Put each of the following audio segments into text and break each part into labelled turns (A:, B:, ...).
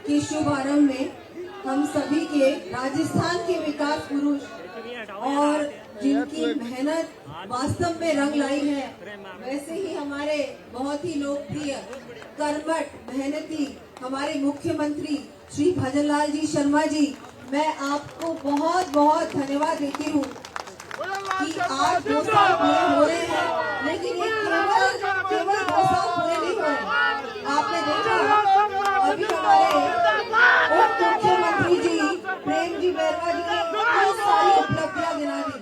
A: के शुभारंभ में हम सभी के राजस्थान के विकास पुरुष और जिनकी मेहनत वास्तव में रंग लाई है, वैसे ही हमारे बहुत ही लोकप्रिय कर्मठ मेहनती हमारे मुख्यमंत्री श्री भजनलाल जी शर्मा जी, मैं आपको बहुत बहुत धन्यवाद देती हूँ कि आज 2 साल पूरे हो रहे हैं, लेकिन ये केवल 2 साल पूरे नहीं हुए। आपने देखा अभी हमारे उप मुख्यमंत्री जी प्रेम जी बैरवा जी ने बहुत सारी उपलब्धियां गिना दी।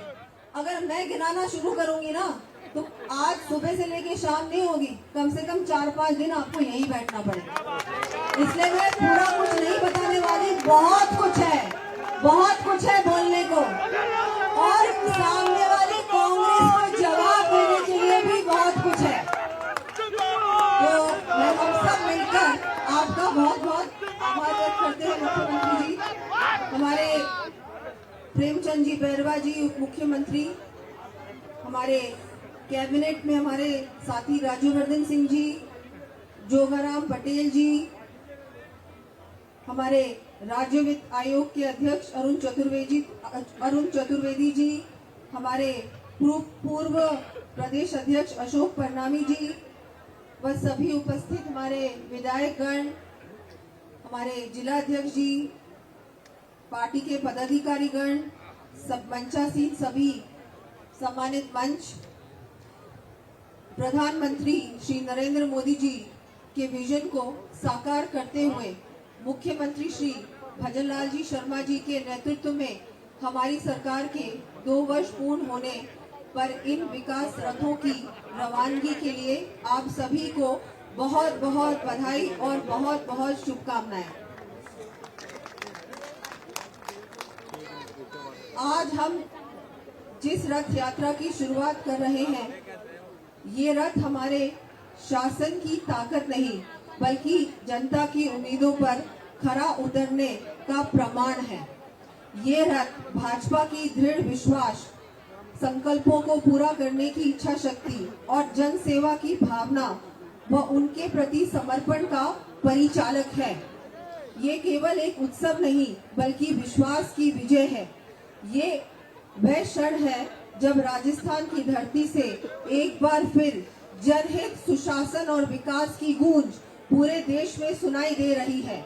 A: अगर मैं गिनाना शुरू करूंगी ना तो आज सुबह से लेके शाम नहीं होगी, कम से कम 4-5 दिन आपको यहीं बैठना पड़ेगा। इसलिए मैं पूरा कुछ नहीं बताने वाली, बहुत कुछ है बोलने को, और सामने वाली कांग्रेस को जवाब देने के लिए भी बहुत कुछ है। तो मैं हम सब मिलकर आपका बहुत बहुत आभार व्यक्त करते हैं। मुख्यमंत्री जी, हमारे प्रेमचंद जी बैरवा जी उप मुख्यमंत्री, हमारे कैबिनेट में हमारे साथी राज्यवर्धन सिंह जी, जोगाराम पटेल जी, हमारे राज्य वित्त आयोग के अध्यक्ष अरुण चतुर्वेदी जी, हमारे पूर्व प्रदेश अध्यक्ष अशोक परनामी जी व सभी उपस्थित हमारे विधायक गण, हमारे जिला अध्यक्ष जी, पार्टी के पदाधिकारी गण, सब मंचासीन सभी सम्मानित मंच, प्रधानमंत्री श्री नरेंद्र मोदी जी के विजन को साकार करते हुए मुख्यमंत्री श्री भजनलाल जी शर्मा जी के नेतृत्व में हमारी सरकार के 2 वर्ष पूर्ण होने पर इन विकास रथों की रवानगी के लिए आप सभी को बहुत बहुत बधाई और बहुत बहुत शुभकामनाएं। आज हम जिस रथ यात्रा की शुरुआत कर रहे हैं, ये रथ हमारे शासन की ताकत नहीं बल्कि जनता की उम्मीदों पर खरा उतरने का प्रमाण है। ये रथ भाजपा की दृढ़ विश्वास, संकल्पों को पूरा करने की इच्छा शक्ति और जन सेवा की भावना व उनके प्रति समर्पण का परिचालक है। ये केवल एक उत्सव नहीं बल्कि विश्वास की विजय है। ये वह क्षण है जब राजस्थान की धरती से एक बार फिर जनहित, सुशासन और विकास की गूंज पूरे देश में सुनाई दे रही है।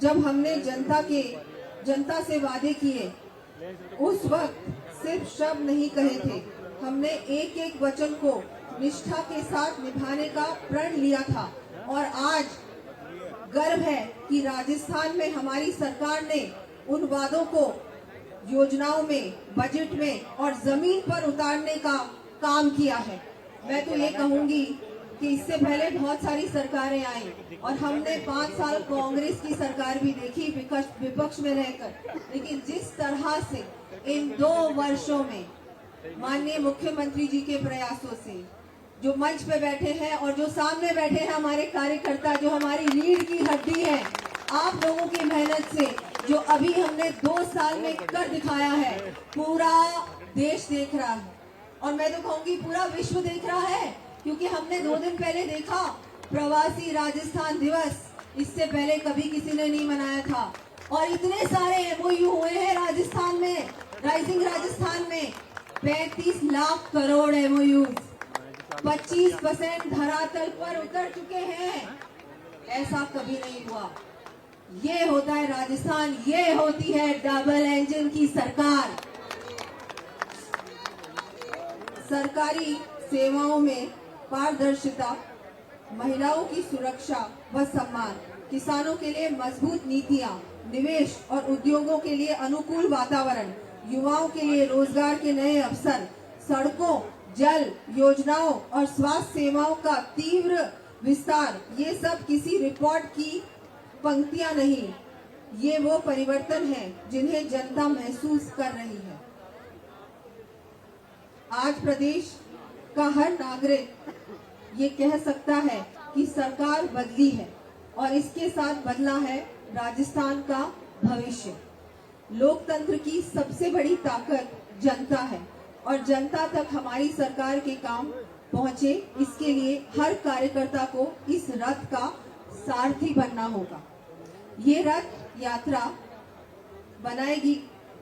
A: जब हमने जनता से वादे किए, उस वक्त सिर्फ शब्द नहीं कहे थे, हमने एक एक वचन को निष्ठा के साथ निभाने का प्रण लिया था। और आज गर्व है कि राजस्थान में हमारी सरकार ने उन वादों को योजनाओं में, बजट में और जमीन पर उतारने का काम किया है। मैं तो ये कहूंगी कि इससे पहले बहुत सारी सरकारें आई और हमने 5 साल कांग्रेस की सरकार भी देखी विपक्ष में रहकर, लेकिन जिस तरह से इन 2 वर्षों में माननीय मुख्यमंत्री जी के प्रयासों से, जो मंच पे बैठे हैं और जो सामने बैठे हैं हमारे कार्यकर्ता, जो हमारी रीढ़ की हड्डी है, आप लोगों की मेहनत से जो अभी हमने 2 साल में कर दिखाया है, पूरा देश देख रहा है और मैं तो कहूंगी पूरा विश्व देख रहा है। क्योंकि हमने 2 दिन पहले देखा प्रवासी राजस्थान दिवस, इससे पहले कभी किसी ने नहीं मनाया था और इतने सारे एमओयू हुए हैं राजस्थान में, राइजिंग राजस्थान में 35 लाख करोड़ एमओयू, 25% धरातल पर उतर चुके हैं। ऐसा कभी नहीं हुआ। ये होता है राजस्थान, ये होती है डबल इंजन की सरकार। सरकारी सेवाओं में पारदर्शिता, महिलाओं की सुरक्षा व सम्मान, किसानों के लिए मजबूत नीतियां, निवेश और उद्योगों के लिए अनुकूल वातावरण, युवाओं के लिए रोजगार के नए अवसर, सड़कों, जल योजनाओं और स्वास्थ्य सेवाओं का तीव्र विस्तार, ये सब किसी रिपोर्ट की पंक्तियां नहीं, ये वो परिवर्तन है जिन्हें जनता महसूस कर रही है। आज प्रदेश का हर नागरिक ये कह सकता है कि सरकार बदली है और इसके साथ बदला है राजस्थान का भविष्य। लोकतंत्र की सबसे बड़ी ताकत जनता है और जनता तक हमारी सरकार के काम पहुंचे, इसके लिए हर कार्यकर्ता को इस रथ का सारथी बनना होगा। ये रथ यात्रा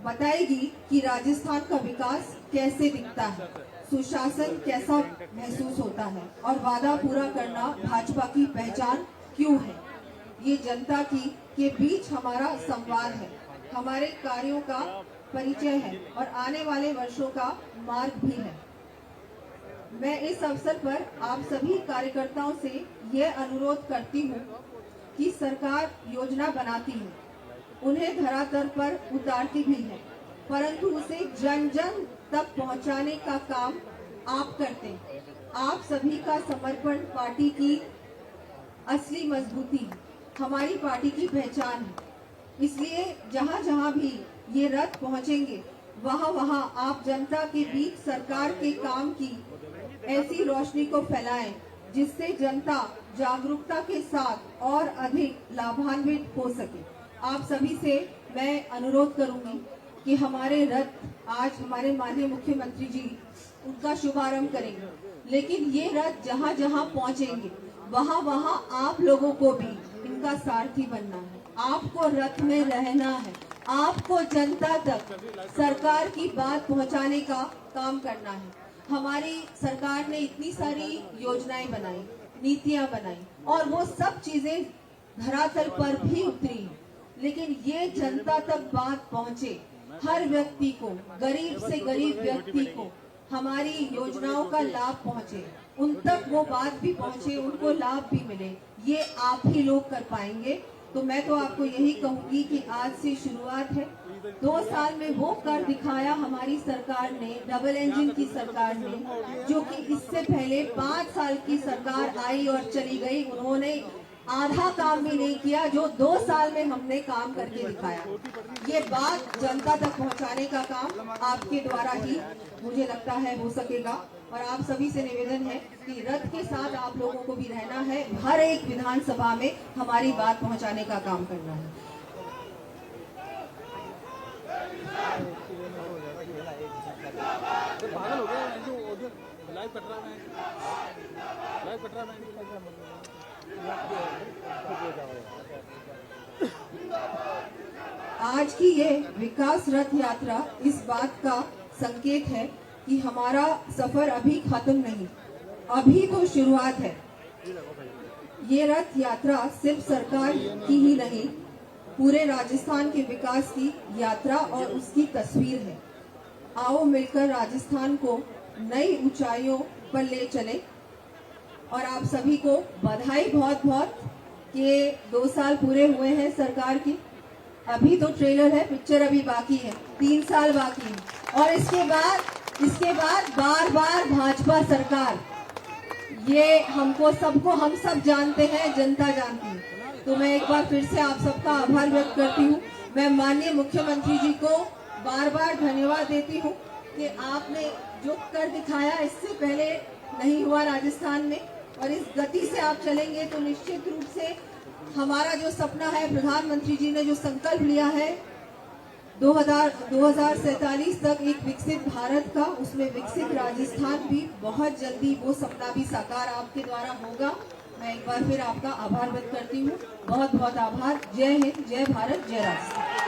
A: बताएगी कि राजस्थान का विकास कैसे दिखता है, सुशासन कैसा महसूस होता है और वादा पूरा करना भाजपा की पहचान क्यों है। ये जनता के बीच हमारा संवाद है, हमारे कार्यों का परिचय है और आने वाले वर्षों का मार्ग भी है। मैं इस अवसर पर आप सभी कार्यकर्ताओं से यह अनुरोध करती हूँ कि सरकार योजना बनाती है, उन्हें धरातल पर उतारती भी है, परंतु उसे जन जन तक पहुंचाने का काम आप करते हैं। आप सभी का समर्पण पार्टी की असली मजबूती है, हमारी पार्टी की पहचान है। इसलिए जहां जहां भी ये रथ पहुंचेंगे वहां वहां आप जनता के बीच सरकार के काम की ऐसी रोशनी को फैलाएं जिससे जनता जागरूकता के साथ और अधिक लाभान्वित हो सके। आप सभी से मैं अनुरोध करूंगी कि हमारे रथ आज हमारे माननीय मुख्यमंत्री जी उनका शुभारंभ करेंगे, लेकिन ये रथ जहां जहां पहुंचेंगे वहां वहां आप लोगों को भी इनका सारथी बनना है, आपको रथ में रहना है, आपको जनता तक सरकार की बात पहुंचाने का काम करना है। हमारी सरकार ने इतनी सारी योजनाएं बनाई, नीतियां बनाई और वो सब चीजें धरातल पर भी उतरी, लेकिन ये जनता तक बात पहुंचे, हर व्यक्ति को, गरीब से गरीब व्यक्ति को हमारी योजनाओं का लाभ पहुंचे, उन तक वो बात भी पहुंचे, उनको लाभ भी मिले, ये आप ही लोग कर पाएंगे। तो मैं तो आपको यही कहूंगी कि आज से शुरुआत है। 2 साल में वो कर दिखाया हमारी सरकार ने, डबल इंजन की सरकार ने, जो कि इससे पहले 5 साल की सरकार आई और चली गई, उन्होंने आधा काम भी नहीं किया जो 2 साल में हमने काम करके दिखाया। ये बात जनता तक पहुंचाने का काम आपके द्वारा ही मुझे लगता है हो सकेगा और आप सभी से निवेदन है कि रथ के साथ आप लोगों को भी रहना है, हर एक विधानसभा में हमारी बात पहुंचाने का काम करना है। आज की ये विकास रथ यात्रा इस बात का संकेत है कि हमारा सफर अभी खत्म नहीं, अभी तो शुरुआत है। ये रथ यात्रा सिर्फ सरकार की ही नहीं, पूरे राजस्थान के विकास की यात्रा और उसकी तस्वीर है। आओ मिलकर राजस्थान को नई ऊंचाइयों पर ले चले और आप सभी को बधाई बहुत बहुत कि 2 साल पूरे हुए हैं सरकार की। अभी तो ट्रेलर है, पिक्चर अभी बाकी है, 3 साल बाकी है और इसके बाद बार बार भाजपा सरकार, ये हम सब जानते हैं, जनता जानती है। तो मैं एक बार फिर से आप सबका आभार व्यक्त करती हूँ। मैं माननीय मुख्यमंत्री जी को बार बार धन्यवाद देती हूँ कि आपने जो कर दिखाया इससे पहले नहीं हुआ राजस्थान में, और इस गति से आप चलेंगे तो निश्चित रूप से हमारा जो सपना है, प्रधानमंत्री जी ने जो संकल्प लिया है 2047 तक एक विकसित भारत का, उसमें विकसित राजस्थान भी बहुत जल्दी, वो सपना भी साकार आपके द्वारा होगा। मैं एक बार फिर आपका आभार व्यक्त करती हूँ। बहुत बहुत आभार। जय हिंद, जय भारत, जय राजस्थान।